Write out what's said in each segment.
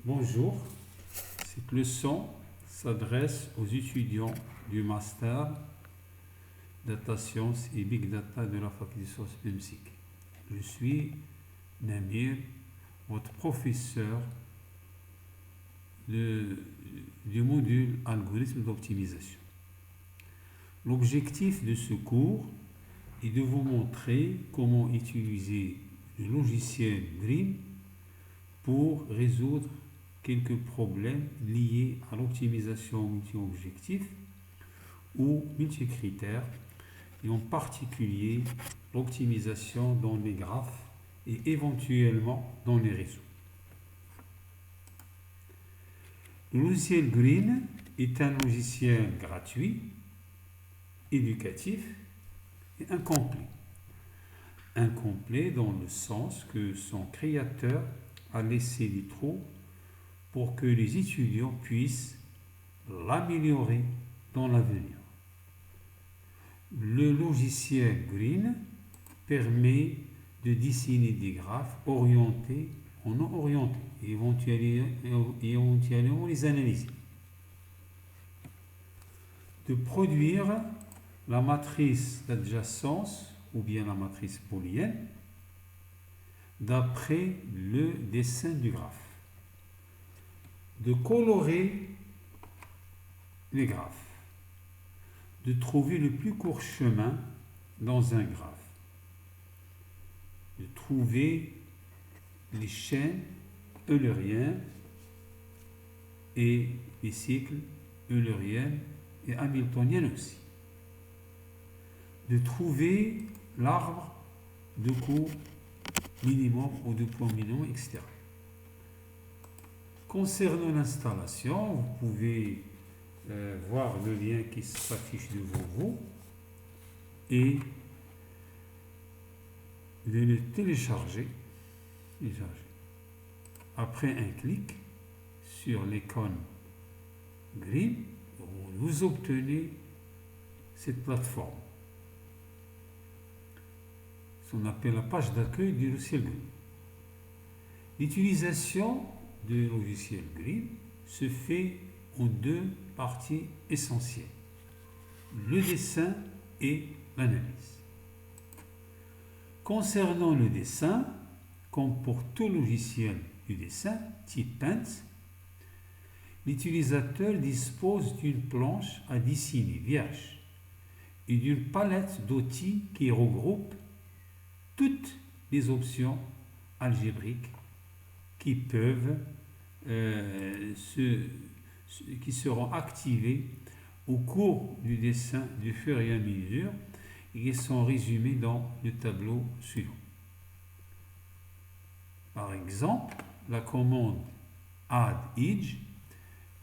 Bonjour, cette leçon s'adresse aux étudiants du Master Data Science et Big Data de la Faculté de Sciences Politiques. Je suis Namir, votre professeur du module Algorithme d'optimisation. L'objectif de ce cours est de vous montrer comment utiliser le logiciel GRIM pour résoudre quelques problèmes liés à l'optimisation multi-objectif ou multicritères, et en particulier l'optimisation dans les graphes et éventuellement dans les réseaux. Le logiciel GRIM est un logiciel gratuit, éducatif et incomplet. Incomplet dans le sens que son créateur a laissé des trous pour que les étudiants puissent l'améliorer dans l'avenir. Le logiciel GRIM permet de dessiner des graphes orientés ou non orientés et éventuellement les analyser. De produire la matrice d'adjacence ou bien la matrice booléenne d'après le dessin du graphe. De colorer les graphes, de trouver le plus court chemin dans un graphe, de trouver les chaînes eulériennes et les cycles eulériennes et hamiltoniennes aussi, de trouver l'arbre de coût minimum ou de point minimum, etc. Concernant l'installation, vous pouvez voir le lien qui s'affiche devant vous et de le télécharger. Après un clic sur l'icône GRIM, vous obtenez cette plateforme. Ce qu'on appelle la page d'accueil du logiciel GRIM. L'utilisation du logiciel GRIM se fait en deux parties essentielles: le dessin et l'analyse. Concernant le dessin, comme pour tout logiciel du dessin type Paint, l'utilisateur dispose d'une planche à dessiner vierge et d'une palette d'outils qui regroupe toutes les options algébriques qui seront activées au cours du dessin du fur et à mesure et qui sont résumées dans le tableau suivant. Par exemple, la commande Add Edge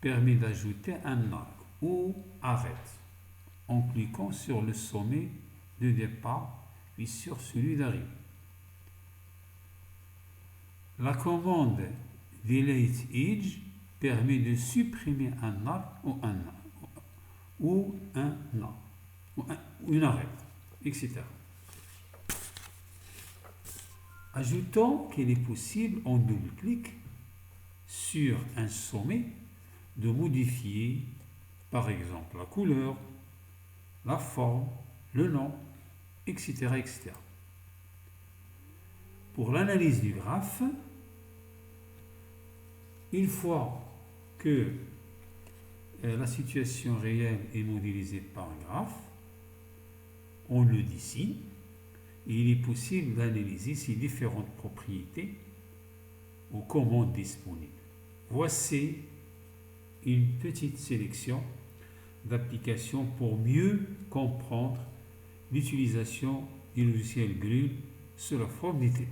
permet d'ajouter un arc ou arrête en cliquant sur le sommet de départ puis sur celui d'arrivée. La commande Delete Edge permet de supprimer un arc ou une arête, etc. Ajoutons qu'il est possible, en double-clic sur un sommet, de modifier par exemple la couleur, la forme, le nom, etc. etc. Pour l'analyse du graphe, une fois que la situation réelle est modélisée par un graphe, on le dessine et il est possible d'analyser ses différentes propriétés aux commandes disponibles. Voici une petite sélection d'applications pour mieux comprendre l'utilisation du logiciel GRIM sous la forme d'ITP.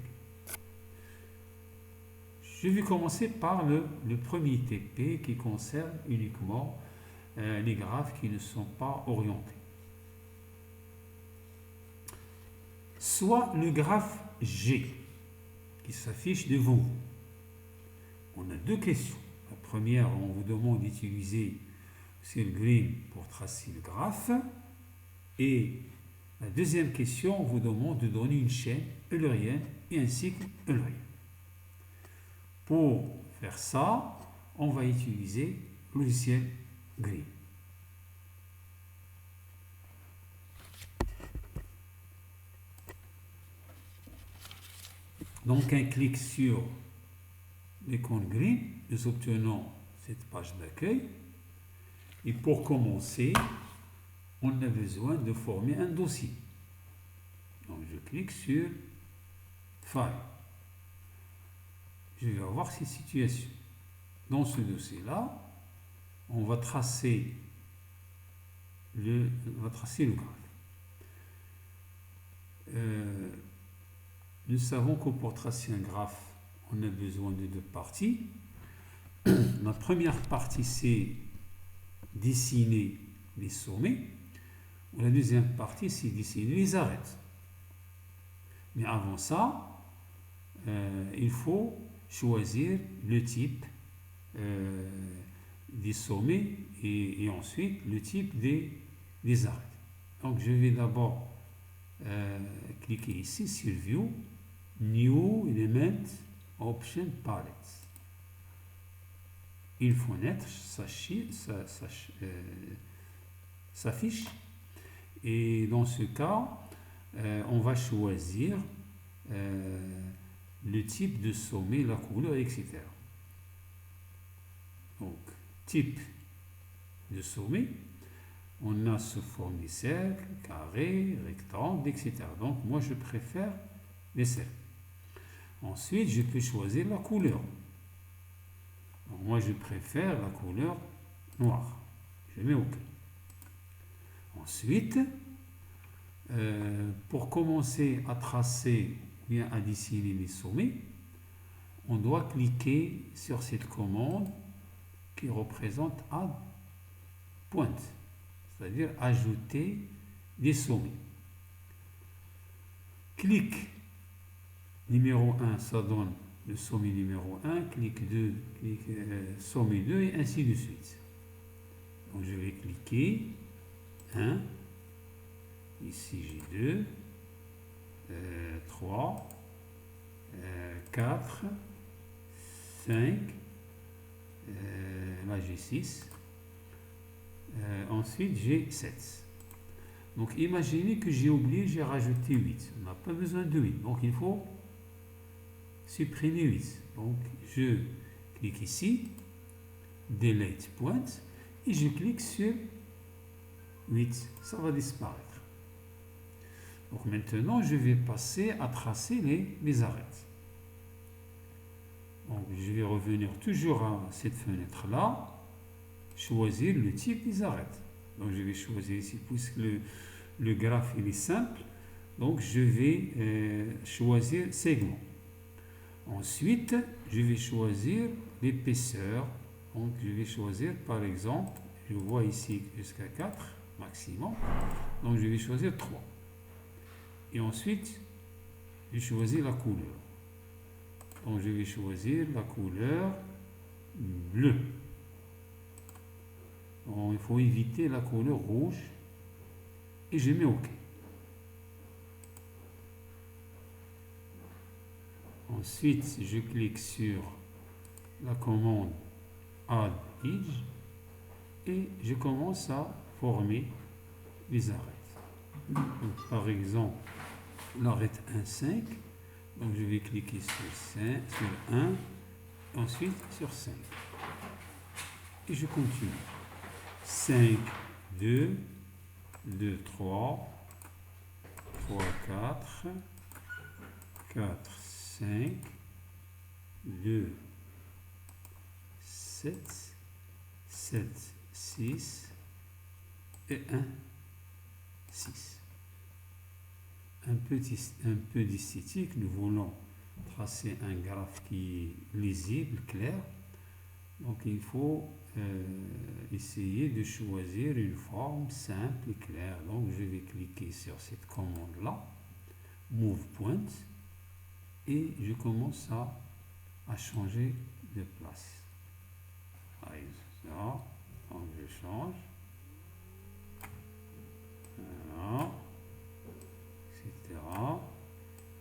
Je vais commencer par le premier ITP qui concerne uniquement les graphes qui ne sont pas orientés. Soit le graphe G qui s'affiche devant vous. On a deux questions. La première, on vous demande d'utiliser le GRIM pour tracer le graphe, et la deuxième question, on vous demande de donner une chaîne eulérienne et un cycle eulérien. Pour faire ça, on va utiliser le logiciel Grid. Donc un clic sur l'icône Grid, nous obtenons cette page d'accueil. Et pour commencer, on a besoin de former un dossier. Donc je clique sur File. Je vais avoir cette situation. Dans ce dossier-là, on va tracer le graphe. Nous savons que pour tracer un graphe, on a besoin de deux parties. La première partie, c'est dessiner les sommets. La deuxième partie, c'est dessiner les arêtes. Mais avant ça, il faut choisir le type des sommets et ensuite le type des arêtes. Donc je vais d'abord cliquer ici sur View, New Element Option Palette. Une fenêtre s'affiche et dans ce cas, on va choisir le type de sommet, la couleur, etc. Donc, type de sommet, on a sous forme de cercle, carré, rectangle, etc. Donc, moi, je préfère les cercles. Ensuite, je peux choisir la couleur. Donc, moi, je préfère la couleur noire. Je mets OK. Ensuite, pour commencer à tracer ou bien à dessiner les sommets, on doit cliquer sur cette commande qui représente Add Point, c'est-à-dire ajouter des sommets. Clic numéro 1, ça donne le sommet numéro 1, clic 2, sommet 2 et ainsi de suite. Donc je vais cliquer 1, ici j'ai 2, 3, 4, 5, là j'ai 6, ensuite j'ai 7. Donc imaginez que j'ai oublié, j'ai rajouté 8. On n'a pas besoin de 8, donc il faut supprimer 8. Donc je clique ici, Delete Point, et je clique sur 8. Ça va disparaître. Donc maintenant, je vais passer à tracer les arêtes. Donc je vais revenir toujours à cette fenêtre-là, choisir le type des arêtes. Donc je vais choisir ici, puisque le graphe il est simple, donc je vais choisir segment. Ensuite, je vais choisir l'épaisseur. Donc je vais choisir par exemple, je vois ici jusqu'à 4 maximum, donc je vais choisir 3. Et ensuite, je choisis la couleur. Donc je vais choisir la couleur bleue. Donc, il faut éviter la couleur rouge. Et je mets OK. Ensuite, je clique sur la commande Add Edge et je commence à former les arêtes. Donc, par exemple, l'arête 1,5. Donc je vais cliquer sur 1, ensuite sur 5. Et je continue. 5, 2, 2, 3, 3, 4, 4, 5, 2, 7, 7, 6 et 1, 6. Un peu d'esthétique, nous voulons tracer un graphe qui est lisible, clair. Donc il faut essayer de choisir une forme simple et claire. Donc je vais cliquer sur cette commande-là, Move Point, et je commence à changer de place. Donc je change. Voilà.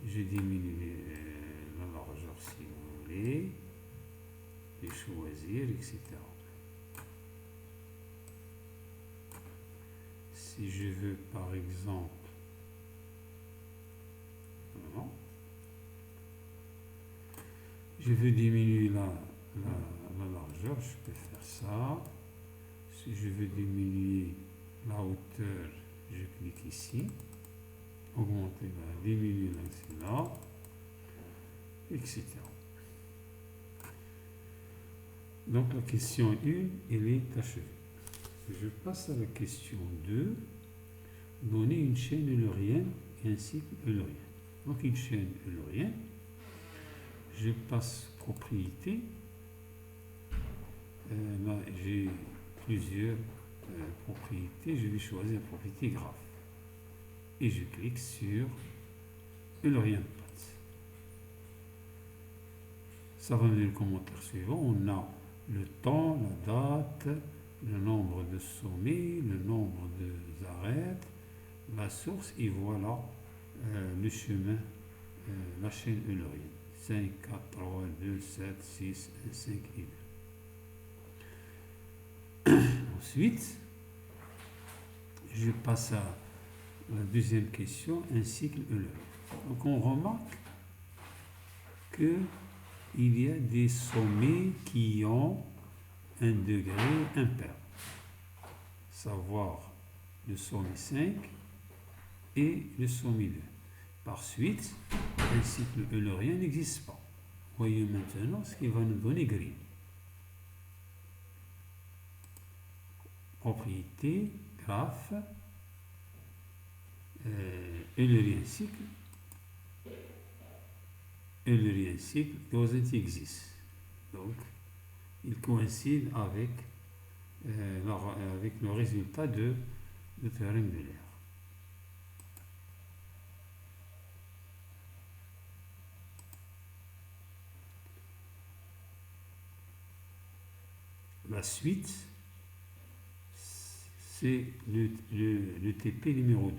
Je diminue la largeur si vous voulez. vais choisir, etc. Si je veux par exemple, voilà, je veux diminuer la largeur, je peux faire ça. Si je veux diminuer la hauteur, je clique ici, augmenter là, diminuer là, etc. Donc la question 1, elle est achevée. Je passe à la question 2. Donner une chaîne eulérienne et un cycle eulérien. Donc une chaîne eulérienne, je passe propriété. Là, j'ai plusieurs propriétés. Je vais choisir la propriété graphe. Et je clique sur eulérien path. Ça va me donner le commentaire suivant. On a le temps, la date, le nombre de sommets, le nombre d'arêtes, la source, et voilà le chemin, la chaîne eulérienne. 5, 4, 3, 2, 7, 6, 1, 5 et 2. Ensuite, je passe à la deuxième question, un cycle eulérien. Donc on remarque qu'il y a des sommets qui ont un degré impair, savoir le sommet 5 et le sommet 2. Par suite, un cycle eulérien n'existe pas. Voyez maintenant ce qui va nous donner gris. Propriété, graphe, eulérien cycle, doesn't exist. Donc, il coïncide avec le résultat de théorème d'Euler. La suite, c'est le TP numéro 2.